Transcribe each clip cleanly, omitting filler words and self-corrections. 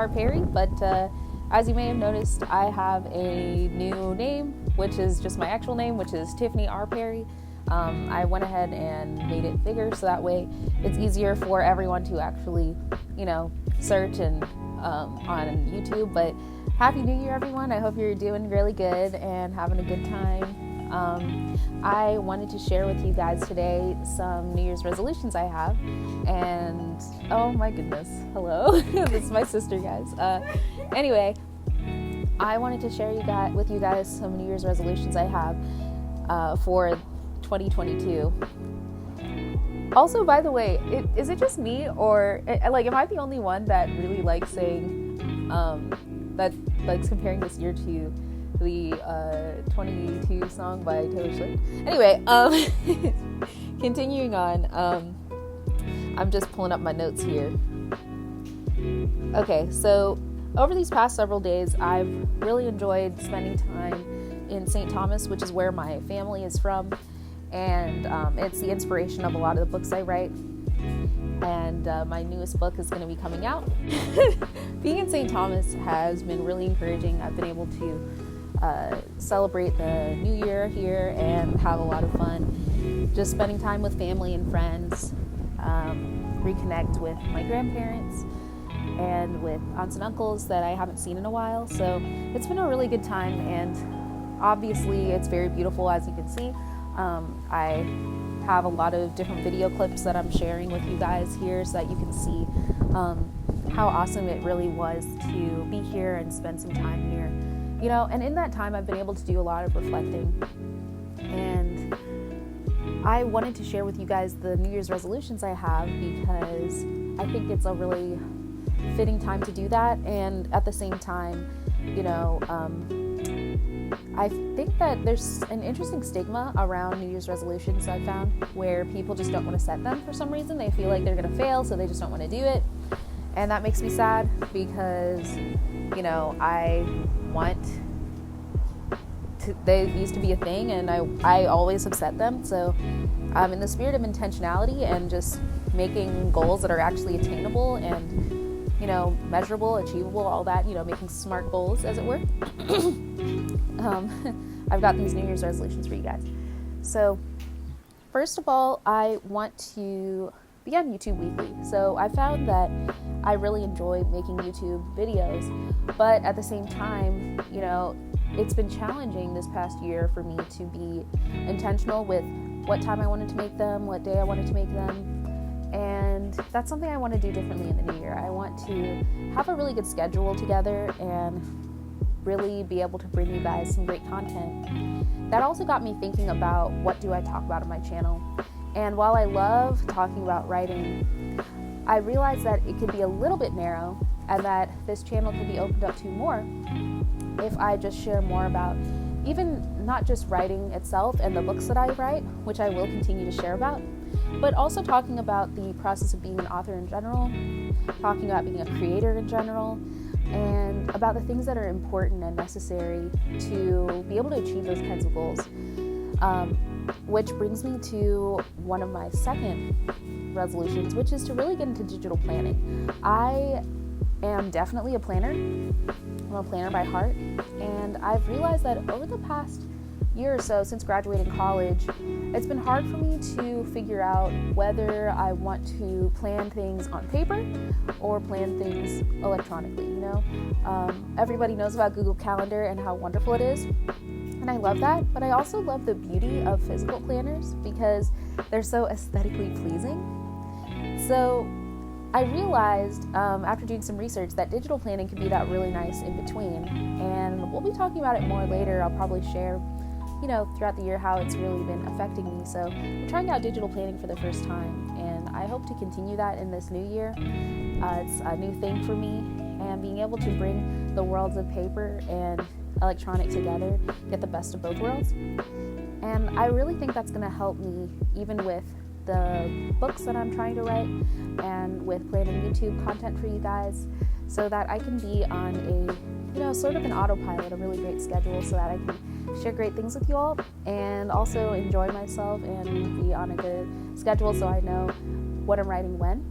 R. Perry, but as you may have noticed, I have a new name, which is just my actual name, which is Tiffany R. Perry. I went ahead and made it bigger so that way it's easier for everyone to actually, search and on YouTube. But Happy New Year, everyone. I hope you're doing really good and having a good time. I wanted to share with you guys today some New Year's resolutions I have, and oh my goodness, hello, this is my sister, guys. Anyway, I wanted to share with you guys some New Year's resolutions I have for 2022. Also, by the way, is it just me, or am I the only one that really likes saying that likes comparing this year to the 22 song by Taylor Swift? Anyway, continuing on, I'm just pulling up my notes here. Okay, so over these past several days, I've really enjoyed spending time in St. Thomas, which is where my family is from, and it's the inspiration of a lot of the books I write. And my newest book is going to be coming out. Being in St. Thomas has been really encouraging. I've been able to celebrate the new year here and have a lot of fun just spending time with family and friends, reconnect with my grandparents and with aunts and uncles that I haven't seen in a while. So it's been a really good time, and obviously it's very beautiful, as you can see. I have a lot of different video clips that I'm sharing with you guys here so that you can see how awesome it really was to be here and spend some time here. And in that time I've been able to do a lot of reflecting, and I wanted to share with you guys the New Year's resolutions I have because I think it's a really fitting time to do that. And at the same time, I think that there's an interesting stigma around New Year's resolutions I found, where people just don't want to set them for some reason. They feel like they're going to fail, so they just don't want to do it. And that makes me sad because, I want to, they used to be a thing, and I always have set them. So in the spirit of intentionality and just making goals that are actually attainable and, measurable, achievable, all that, making smart goals, as it were. I've got these New Year's resolutions for you guys. So first of all, I want to be on YouTube weekly. So I found that I really enjoy making YouTube videos, but at the same time, it's been challenging this past year for me to be intentional with what time I wanted to make them, what day I wanted to make them. And that's something I want to do differently in the new year. I want to have a really good schedule together and really be able to bring you guys some great content. That also got me thinking about what do I talk about on my channel. And while I love talking about writing, I realized that it could be a little bit narrow and that this channel could be opened up to more if I just share more about even not just writing itself and the books that I write, which I will continue to share about, but also talking about the process of being an author in general, talking about being a creator in general, and about the things that are important and necessary to be able to achieve those kinds of goals. Which brings me to one of my second resolutions, which is to really get into digital planning. I am definitely a planner. I'm a planner by heart, and I've realized that over the past year or so since graduating college, it's been hard for me to figure out whether I want to plan things on paper or plan things electronically. Everybody knows about Google Calendar and how wonderful it is, and I love that, but I also love the beauty of physical planners because they're so aesthetically pleasing. So I realized after doing some research that digital planning can be that really nice in between, and we'll be talking about it more later. I'll probably share throughout the year how it's really been affecting me. So I'm trying out digital planning for the first time, and I hope to continue that in this new year. It's a new thing for me, and being able to bring the worlds of paper and electronic together, get the best of both worlds. And I really think that's going to help me even with the books that I'm trying to write and with planning YouTube content for you guys, so that I can be on a, sort of an autopilot, a really great schedule, so that I can share great things with you all and also enjoy myself and be on a good schedule so I know what I'm writing when.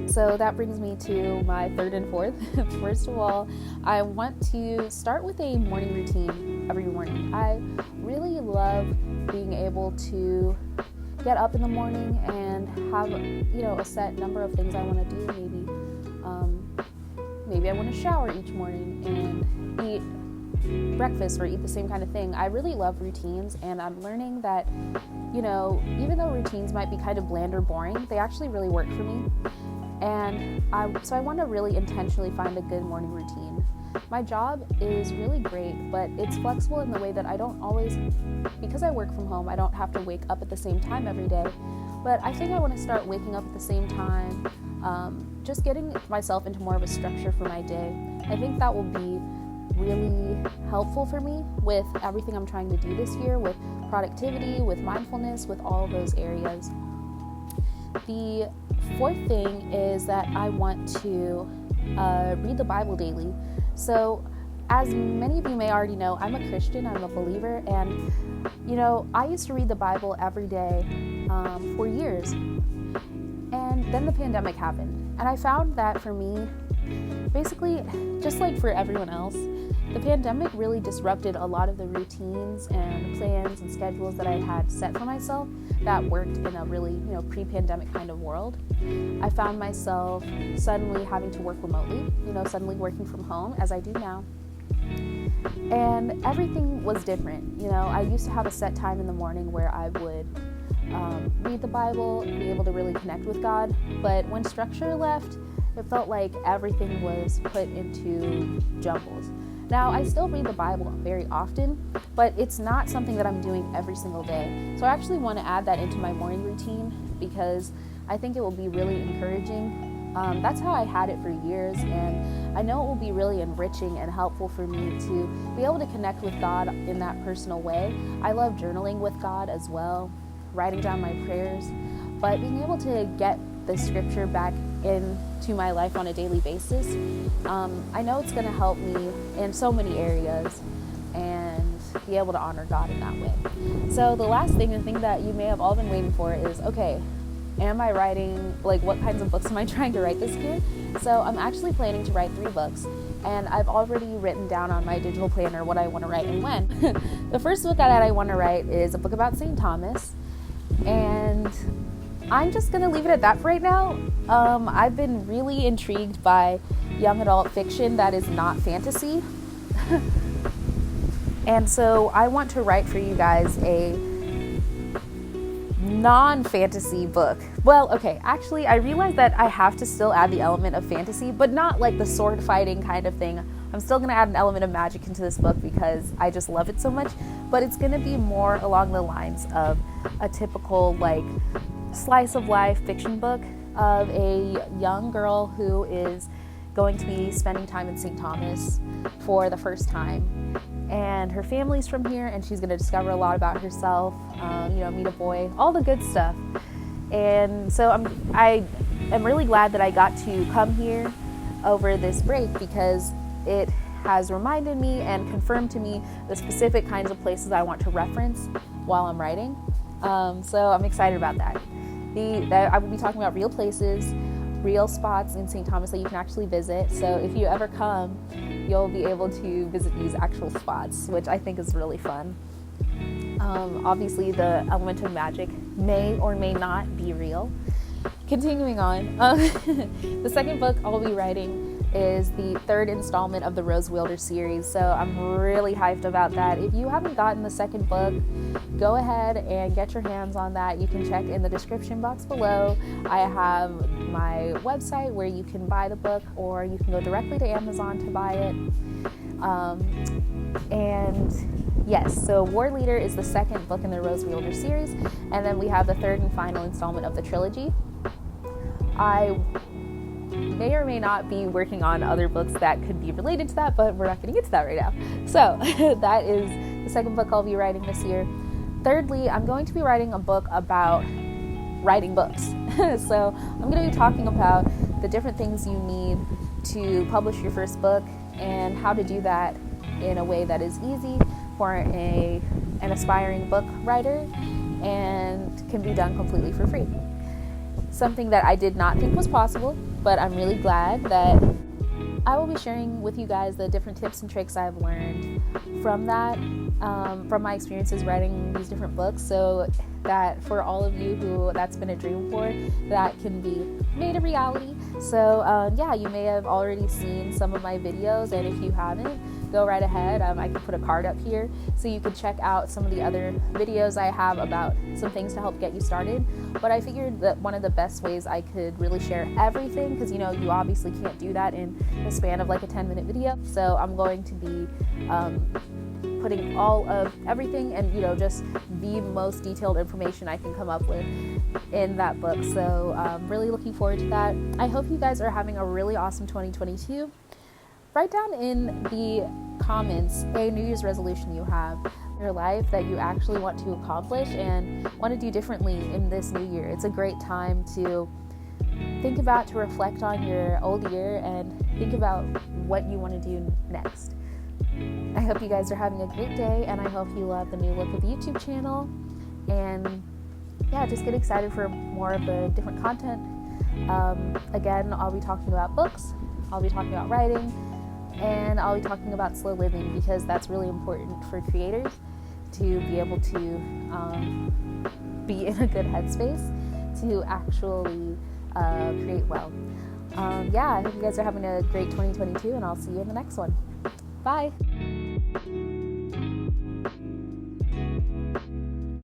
So that brings me to my third and fourth. First of all, I want to start with a morning routine every morning. I really love being able to get up in the morning and have, a set number of things I want to do. Maybe I want to shower each morning and eat breakfast or eat the same kind of thing. I really love routines, and I'm learning that, even though routines might be kind of bland or boring, they actually really work for me. And so I want to really intentionally find a good morning routine. My job is really great, but it's flexible in the way that I don't always, because I work from home, I don't have to wake up at the same time every day. But I think I want to start waking up at the same time, just getting myself into more of a structure for my day. I think that will be really helpful for me with everything I'm trying to do this year, with productivity, with mindfulness, with all of those areas. The fourth thing is that I want to read the Bible daily. So, as many of you may already know, I'm a Christian, I'm a believer, and I used to read the Bible every day for years. And then the pandemic happened. And I found that for me, basically, just like for everyone else, the pandemic really disrupted a lot of the routines and plans and schedules that I had set for myself that worked in a really, pre-pandemic kind of world. I found myself suddenly having to work remotely, suddenly working from home, as I do now. And everything was different. I used to have a set time in the morning where I would read the Bible, be able to really connect with God. But when structure left, it felt like everything was put into jumbles. Now, I still read the Bible very often, but it's not something that I'm doing every single day. So I actually want to add that into my morning routine because I think it will be really encouraging. That's how I had it for years, and I know it will be really enriching and helpful for me to be able to connect with God in that personal way. I love journaling with God as well, writing down my prayers, but being able to get the scripture back into my life on a daily basis, I know it's going to help me in so many areas and be able to honor God in that way. So the last thing, the thing that you may have all been waiting for is, okay, am I writing, what kinds of books am I trying to write this year? So I'm actually planning to write 3 books, and I've already written down on my digital planner what I want to write and when. The first book that I want to write is a book about St. Thomas, and I'm just going to leave it at that for right now. I've been really intrigued by young adult fiction that is not fantasy. And so I want to write for you guys a non-fantasy book. Well, okay, actually, I realized that I have to still add the element of fantasy, but not like the sword fighting kind of thing. I'm still going to add an element of magic into this book because I just love it so much, but it's going to be more along the lines of a typical, slice of life fiction book of a young girl who is going to be spending time in St. Thomas for the first time. And her family's from here, and she's going to discover a lot about herself, meet a boy, all the good stuff. And so I am really glad that I got to come here over this break because it has reminded me and confirmed to me the specific kinds of places I want to reference while I'm writing. So I'm excited about that. I will be talking about real places, real spots in St. Thomas that you can actually visit. So if you ever come, you'll be able to visit these actual spots, which I think is really fun. Obviously, the element of magic may or may not be real. Continuing on, the second book I'll be writing is the 3rd installment of the Rose Wielder series, so I'm really hyped about that. If you haven't gotten the second book, go ahead and get your hands on that. You can check in the description box below. I have my website where you can buy the book, or you can go directly to Amazon to buy it. And yes, so War Leader is the second book in the Rose Wielder series, and then we have the 3rd and final installment of the trilogy. I may or may not be working on other books that could be related to that, but we're not going to get to that right now. So that is the second book I'll be writing this year. Thirdly, I'm going to be writing a book about writing books. So I'm going to be talking about the different things you need to publish your first book and how to do that in a way that is easy for an aspiring book writer and can be done completely for free. something that I did not think was possible, but I'm really glad that I will be sharing with you guys the different tips and tricks I've learned from that, from my experiences writing these different books, so that for all of you who that's been a dream for, that can be made a reality. So yeah, you may have already seen some of my videos, and if you haven't, go right ahead. I can put a card up here so you can check out some of the other videos I have about some things to help get you started. But I figured that one of the best ways I could really share everything, because you obviously can't do that in the span of like a 10-minute video, so I'm going to be putting all of everything and just the most detailed information I can come up with in that book. So really looking forward to that. I hope you guys are having a really awesome 2022. Write down in the comments a New Year's resolution you have in your life that you actually want to accomplish and want to do differently in this new year. It's a great time to think about, to reflect on your old year and think about what you want to do next. I hope you guys are having a great day, and I hope you love the new look of the YouTube channel. And yeah, just get excited for more of the different content. Again, I'll be talking about books, I'll be talking about writing, and I'll be talking about slow living, because that's really important for creators to be able to be in a good headspace to actually create well. Yeah, I hope you guys are having a great 2022, and I'll see you in the next one. Bye.